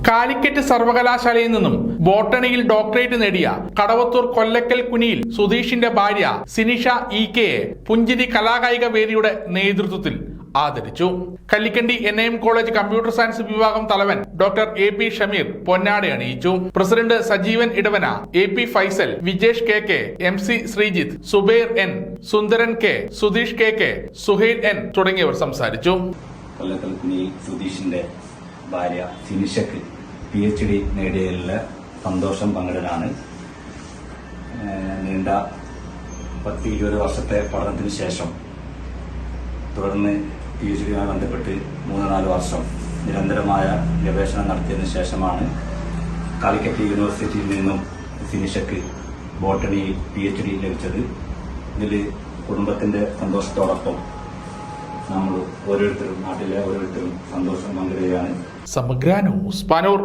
കാലിക്കറ്റ് സർവകലാശാലയിൽ നിന്നും ബോട്ടണിയിൽ ഡോക്ടറേറ്റ് നേടിയ കടവത്തൂർ കൊല്ലക്കൽ കുനിയിൽ സുധീഷിന്റെ ഭാര്യ സിനിഷ ഇ.കെയെ പുഞ്ചിരി കലാകായിക വേദിയുടെ നേതൃത്വത്തിൽ ആദരിച്ചു. Kallikkandi NIM college computer science വിഭാഗം തലവൻ ഡോക്ടർ AP ഷമീർ പൊന്നാട അണിയിച്ചു. President Sajeevan Edavana, AP Faisal, Vijesh KK, MC Sreejith, Subair N, Sundaran K, Sudheesh KK, Suhail N തുടങ്ങിയവർ സംസാരിച്ചു. കൊല്ലക്കൽ കുനിയിൽ സുധീഷിന്റെ ഭാര്യ സിനിഷക്ക് PhD നേടിയതിലുള്ള സന്തോഷം പങ്കിടലാണ്. നീണ്ട 10-20 വർഷത്തെ പഠനത്തിന് ശേഷം തുടർന്ന് PhD-യുമായി ബന്ധപ്പെട്ട് 3-4 വർഷം നിരന്തരമായ ഗവേഷണം നടത്തിയതിനു ശേഷമാണ് കാലിക്കറ്റ് യൂണിവേഴ്സിറ്റിയിൽ നിന്നും സിനിഷക്ക് ബോട്ടണി PhD ലഭിച്ചത്. ഇതിൽ കുടുംബത്തിന്റെ സന്തോഷത്തോടൊപ്പം നമ്മൾ ഓരോരുത്തരും, നാട്ടിലെ ഓരോരുത്തരും സന്തോഷം പങ്കിടുകയാണ്. സമഗ്ര ന്യൂസ് പാനൂർ.